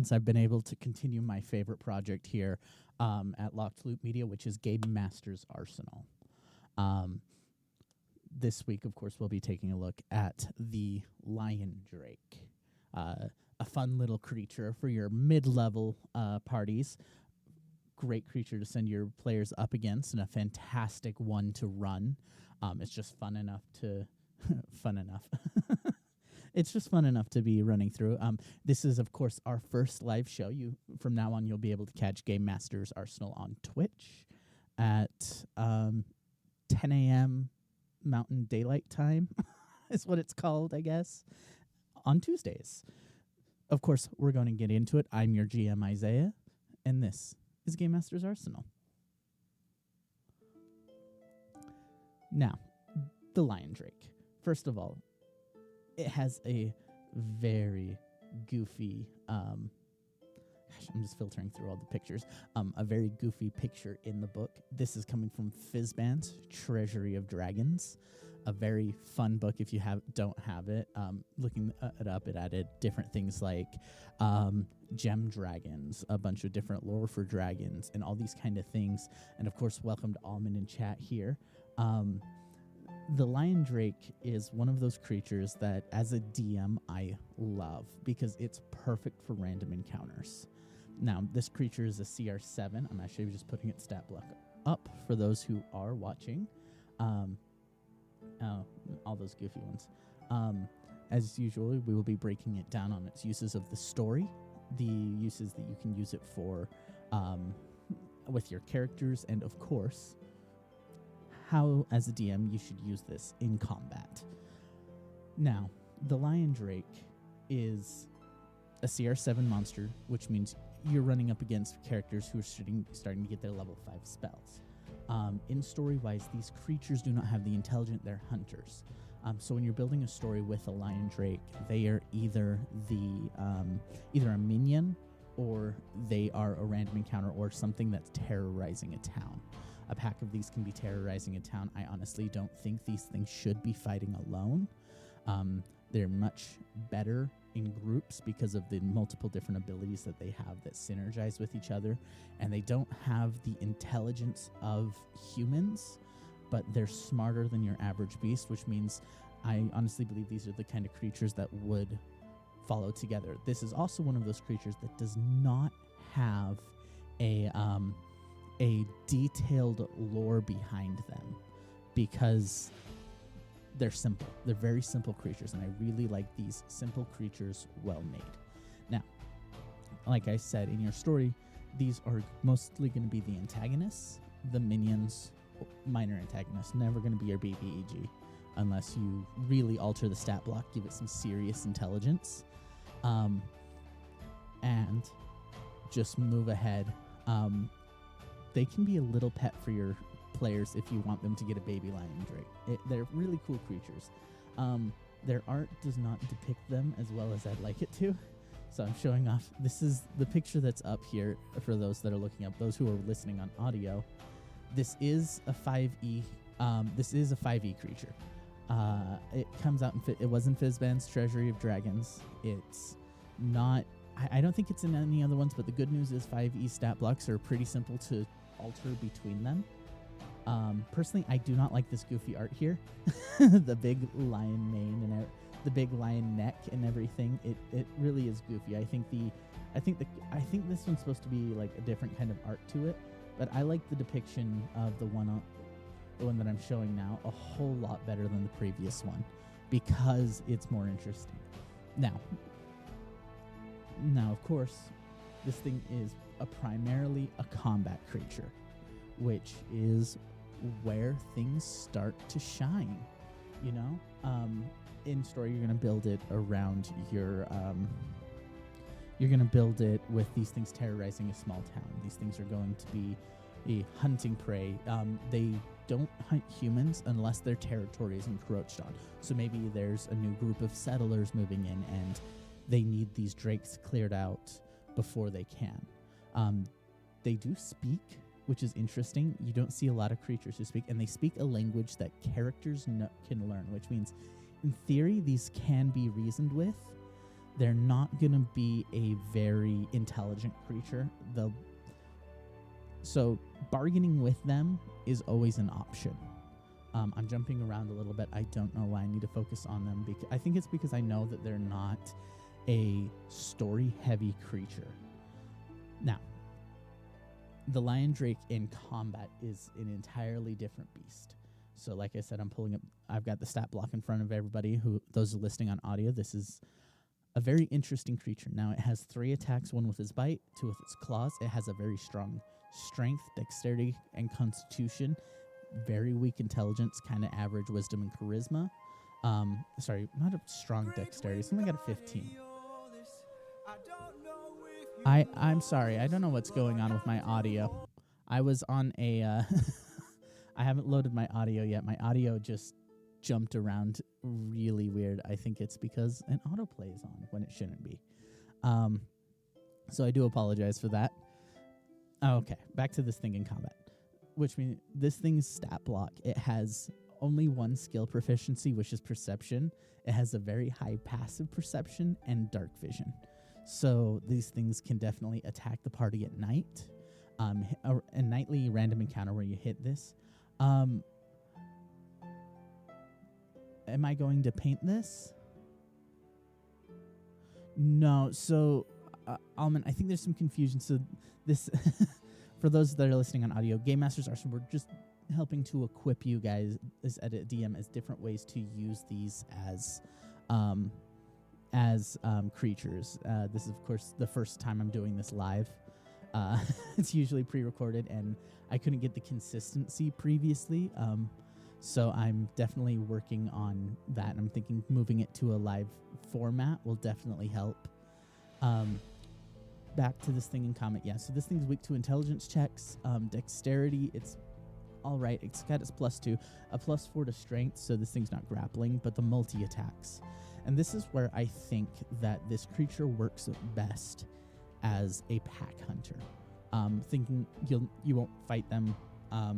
since I've been able to continue my favorite project here at Locked Loop Media, which is Game Master's Arsenal. This week, of course, we'll be taking a look at the LionDrake, a fun little creature for your mid-level parties. Great creature to send your players up against, and a fantastic one to run. It's just fun enough to It's just fun enough to be running through. This is, of course, our first live show. From now on, you'll be able to catch Game Master's Arsenal on Twitch at 10 a.m. Mountain Daylight Time, is what it's called, I guess, on Tuesdays. Of course, we're going to get into it. I'm your GM, Isaiah, and this is Game Master's Arsenal. Now, the LionDrake. First of all, it has a very goofy, I'm just filtering through all the pictures, a very goofy picture in the book. This is coming from Fizban's Treasury of Dragons, a very fun book if you don't have it. Looking it up, it added different things like gem dragons, a bunch of different lore for dragons, and all these kind of things. And of course, welcome to Almond in chat here. The LionDrake is one of those creatures that, as a DM, I love because it's perfect for random encounters. Now, this creature is a CR7. I'm actually just putting its stat block up for those who are watching. All those goofy ones. As usual, we will be breaking it down on its uses of the story, the uses that you can use it for with your characters, and of course, how, as a DM, you should use this in combat. Now, the LionDrake is a CR7 monster, which means you're running up against characters who are starting to get their level 5 spells. In story-wise, these creatures do not have the intelligent, they're hunters. So when you're building a story with a LionDrake, they are either a minion, or they are a random encounter, or something that's terrorizing a town. A pack of these can be terrorizing a town. I honestly don't think these things should be fighting alone. They're much better in groups because of the multiple different abilities that they have that synergize with each other. And they don't have the intelligence of humans, but they're smarter than your average beast, which means I honestly believe these are the kind of creatures that would follow together. This is also one of those creatures that does not have a detailed lore behind them because they're simple. They're very simple creatures, and I really like these simple creatures well made. Now, like I said, in your story, these are mostly going to be the antagonists, the minions, minor antagonists, never going to be your BBEG unless you really alter the stat block, give it some serious intelligence, and just move ahead. They can be a little pet for your players if you want them to get a baby LionDrake. They're really cool creatures. Their art does not depict them as well as I'd like it to, so I'm showing off. This is the picture that's up here for those that are looking up. Those who are listening on audio, this is a 5e. This is a 5e creature. It comes out it was in Fizban's Treasury of Dragons. It's not. I don't think it's in any other ones, but the good news is 5e stat blocks are pretty simple to alter between them. Personally, I do not like this goofy art here. The big lion mane and the big lion neck and everything. It really is goofy. I think this one's supposed to be like a different kind of art to it, but I like the depiction of the one that I'm showing now a whole lot better than the previous one because it's more interesting. Now, of course, this thing is primarily a combat creature, which is where things start to shine. You know, in story, you're going to build it around your. You're going to build it with these things terrorizing a small town. These things are going to be a hunting prey. They don't hunt humans unless their territory is encroached on. So maybe there's a new group of settlers moving in, and they need these drakes cleared out before they can. They do speak, which is interesting. You don't see a lot of creatures who speak, and they speak a language that characters can learn, which means, in theory, these can be reasoned with, they're not going to be a very intelligent creature. So bargaining with them is always an option. I'm jumping around a little bit. I don't know why I need to focus on them. I think it's because I know that they're not a story-heavy creature. Now, the LionDrake in combat is an entirely different beast. So like I said, I've got the stat block in front of everybody, those listening on audio. This is a very interesting creature. Now, it has 3 attacks, 1 with its bite, 2 with its claws. It has a very strong strength, dexterity, and constitution. Very weak intelligence, kind of average wisdom and charisma. Sorry, not a strong dexterity. It's only got a 15. I'm sorry. I don't know what's going on with my audio. I was on a... I haven't loaded my audio yet. My audio just jumped around really weird. I think it's because an autoplay is on when it shouldn't be. So I do apologize for that. Okay, back to this thing in combat. Which means this thing's stat block, it has only 1 skill proficiency, which is perception. It has a very high passive perception and dark vision. So these things can definitely attack the party at night. A nightly random encounter where you hit this. Am I going to paint this? No. So, Alman, I think there's some confusion. So this, for those that are listening on audio, Game Masters Arsenal, we're just helping to equip you guys as a DM as different ways to use these as creatures. This is, of course, the first time I'm doing this live. It's usually pre-recorded, and I couldn't get the consistency previously, so I'm definitely working on that. I'm thinking moving it to a live format will definitely help. Back to this thing in combat. Yeah, so this thing's weak to intelligence checks. Dexterity, it's all right. It's got its +2, a +4 to strength, so this thing's not grappling, but the multi-attacks. And this is where I think that this creature works best as a pack hunter. Thinking you won't fight them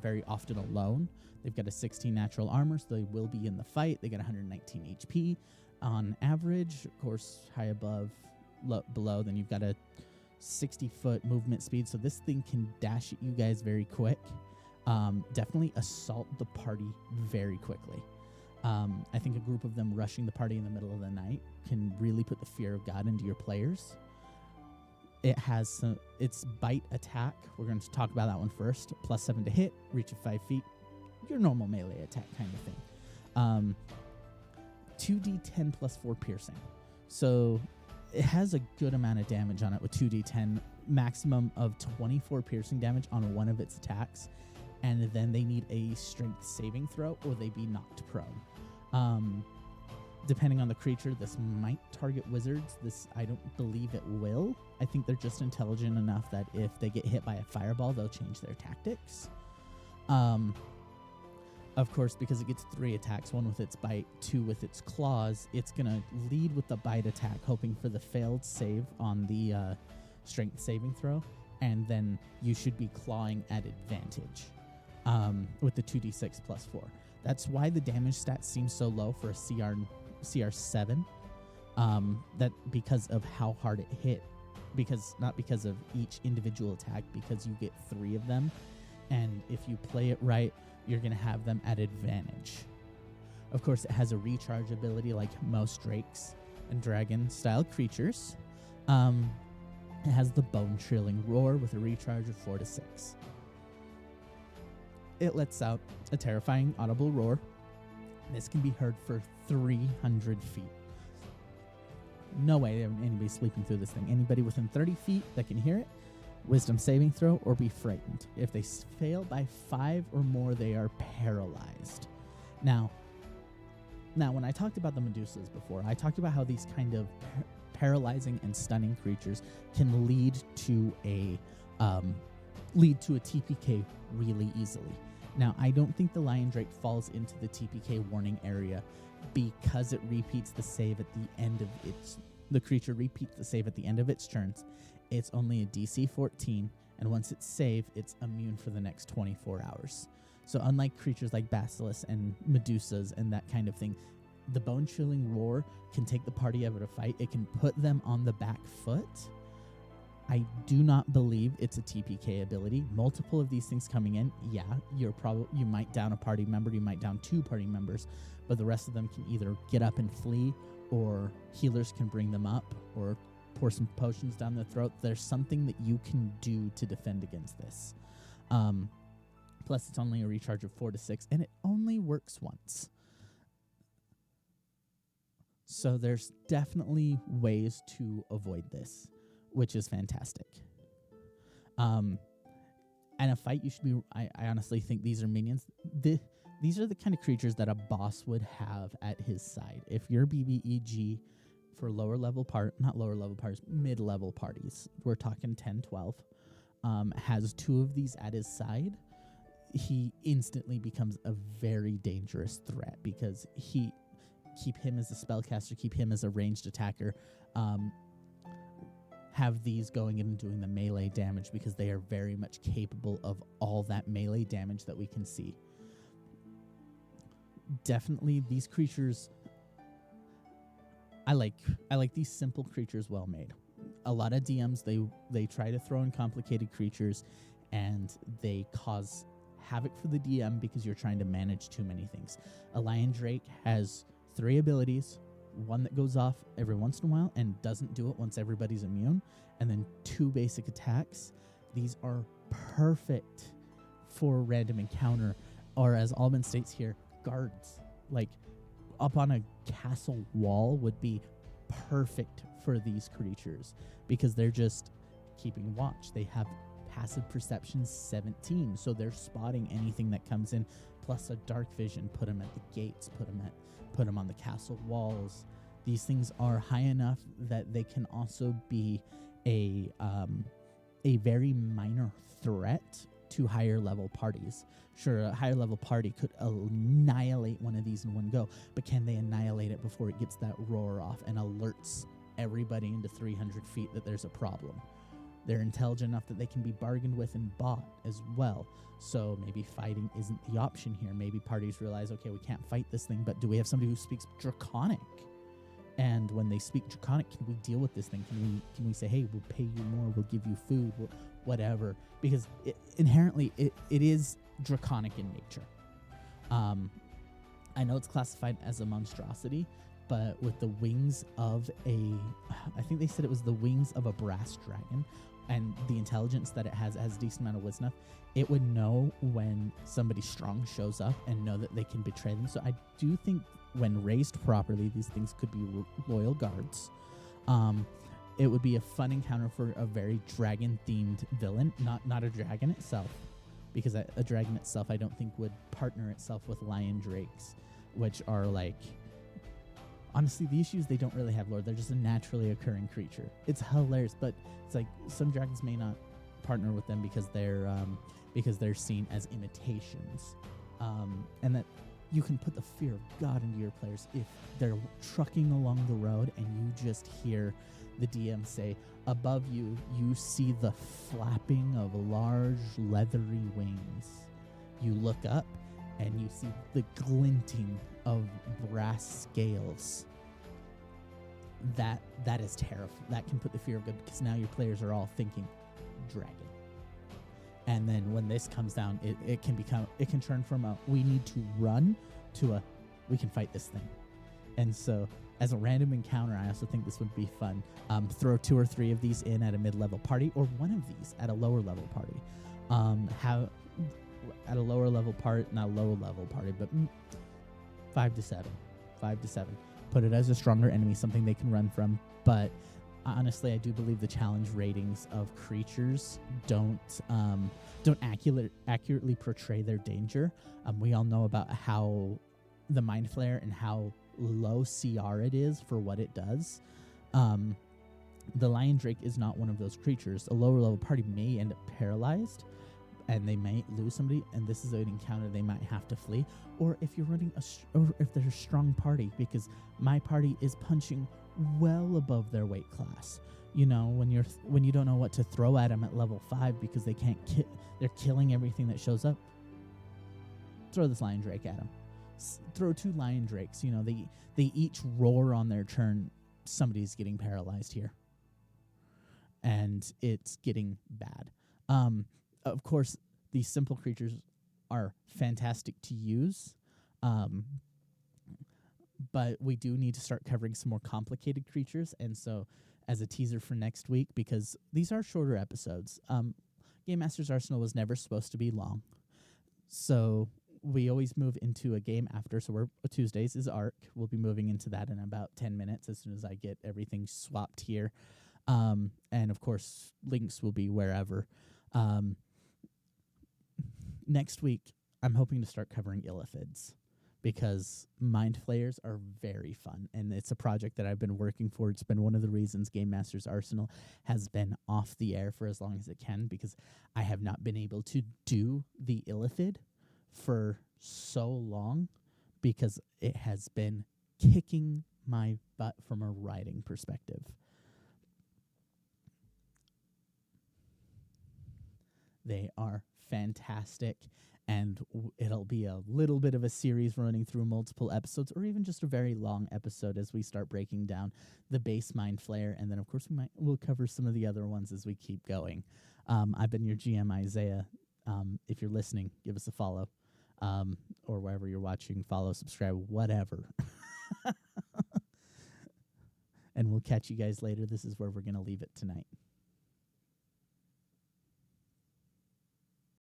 very often alone. They've got a 16 natural armor, so they will be in the fight. They got 119 HP on average. Of course, high above, below, then you've got a 60-foot movement speed, so this thing can dash at you guys very quick. Definitely assault the party very quickly. I think a group of them rushing the party in the middle of the night can really put the fear of God into your players. It has its bite attack. We're going to talk about that one first. +7 to hit, reach of 5 feet. Your normal melee attack kind of thing. 2d10 +4 piercing. So it has a good amount of damage on it with 2d10, maximum of 24 piercing damage on one of its attacks. And then they need a strength saving throw or they be knocked prone. Depending on the creature, this might target wizards. This, I don't believe it will. I think they're just intelligent enough that if they get hit by a fireball, they'll change their tactics. Of course, because it gets 3 attacks, 1 with its bite, 2 with its claws, it's going to lead with the bite attack, hoping for the failed save on the strength saving throw, and then you should be clawing at advantage with the 2d6 +4. That's why the damage stat seems so low for a CR7, that because of how hard it hit, not because of each individual attack, because you get 3 of them, and if you play it right, you're going to have them at advantage. Of course, it has a recharge ability like most drakes and dragon-style creatures. It has the bone-trilling roar with a recharge of 4 to 6. It lets out a terrifying audible roar. This can be heard for 300 feet. No way anybody's sleeping through this thing. Anybody within 30 feet that can hear it, wisdom saving throw or be frightened. If they fail by 5 or more, they are paralyzed. Now, when I talked about the Medusas before, I talked about how these kind of paralyzing and stunning creatures can lead to a TPK really easily. Now, I don't think the LionDrake falls into the TPK warning area because it repeats the save at the end of the creature repeats the save at the end of its turns. It's only a DC 14, and once it's saved, it's immune for the next 24 hours. So unlike creatures like Basilisks and Medusas and that kind of thing, the bone-chilling roar can take the party out of a fight. It can put them on the back foot. I do not believe it's a TPK ability. Multiple of these things coming in, yeah, you might down a party member, you might down 2 party members, but the rest of them can either get up and flee, or healers can bring them up, or pour some potions down their throat. There's something that you can do to defend against this. Plus, it's only a recharge of 4 to 6, and it only works once. So there's definitely ways to avoid this, which is fantastic. And a fight, you should be... I honestly think these are minions. These are the kind of creatures that a boss would have at his side. If your BBEG for mid-level parties, we're talking 10, 12, has 2 of these at his side, he instantly becomes a very dangerous threat, because keep him as a spellcaster, keep him as a ranged attacker, have these going in and doing the melee damage, because they are very much capable of all that melee damage that we can see. Definitely these creatures, I like these simple creatures well made. A lot of DMs, they try to throw in complicated creatures, and they cause havoc for the DM because you're trying to manage too many things. A LionDrake has 3 abilities, 1 that goes off every once in a while and doesn't do it once everybody's immune, and then 2 basic attacks. These are perfect for random encounter, or as Alban states here, guards. Like, up on a castle wall would be perfect for these creatures, because they're just keeping watch. They have passive perception 17, so they're spotting anything that comes in, plus a dark vision. Put them at the gates, put them on the castle walls. These things are high enough that they can also be a very minor threat to higher level parties. Sure, a higher level party could annihilate one of these in one go, but can they annihilate it before it gets that roar off and alerts everybody into 300 feet that there's a problem? They're intelligent enough that they can be bargained with and bought as well. So maybe fighting isn't the option here. Maybe parties realize, okay, we can't fight this thing, but do we have somebody who speaks Draconic? And when they speak Draconic, can we deal with this thing? Can we say, hey, we'll pay you more, we'll give you food, whatever? Because inherently, it is Draconic in nature. I know it's classified as a monstrosity, but with the wings of I think they said it was the wings of a brass dragon, and the intelligence that it has a decent amount of wisdom, it would know when somebody strong shows up and know that they can betray them. So I do think when raised properly, these things could be loyal guards. It would be a fun encounter for a very dragon-themed villain, not a dragon itself, because a dragon itself I don't think would partner itself with LionDrakes, which are like... Honestly, the issue is they don't really have lore. They're just a naturally occurring creature. It's hilarious, but it's like some dragons may not partner with them because they're seen as imitations, and that you can put the fear of God into your players if they're trucking along the road and you just hear the DM say, above you, you see the flapping of large leathery wings. You look up and you see the glinting of brass scales. That is terrifying. That can put the fear of God, because now your players are all thinking dragon. And then when this comes down, it can turn from a we need to run to a we can fight this thing. And so as a random encounter, I also think this would be fun. Throw 2 or 3 of these in at a mid-level party, or 1 of these at a lower level party. At a lower level part, not a low level party, but 5 to 7. Put it as a stronger enemy, something they can run from. But honestly, I do believe the challenge ratings of creatures don't accurately portray their danger. We all know about how the Mind Flayer and how low CR it is for what it does. The LionDrake is not one of those creatures. A lower level party may end up paralyzed, and they might lose somebody, and this is an encounter they might have to flee. Or if you're running or if there's a strong party, because my party is punching well above their weight class. You know, when you don't know what to throw at them at level 5 because they can't they're killing everything that shows up. Throw this LionDrake at them. throw 2 LionDrakes. You know, they each roar on their turn. Somebody's getting paralyzed here, and it's getting bad. Of course, these simple creatures are fantastic to use, but we do need to start covering some more complicated creatures. And so, as a teaser for next week, because these are shorter episodes, Game Master's Arsenal was never supposed to be long, so we always move into a game after. So we're Tuesdays is Arc. We'll be moving into that in about 10 minutes as soon as I get everything swapped here. And of course, links will be wherever. Next week, I'm hoping to start covering Illithids, because Mind Flayers are very fun, and it's a project that I've been working for. It's been one of the reasons Game Master's Arsenal has been off the air for as long as it can, because I have not been able to do the Illithid for so long, because it has been kicking my butt from a writing perspective. They are fantastic, and it'll be a little bit of a series running through multiple episodes, or even just a very long episode as we start breaking down the base Mind Flayer, and then of course we'll cover some of the other ones as we keep going. I've been your GM Isaiah. If you're listening, give us a follow, or wherever you're watching, follow, subscribe, whatever. And we'll catch you guys later. This is where we're going to leave it tonight.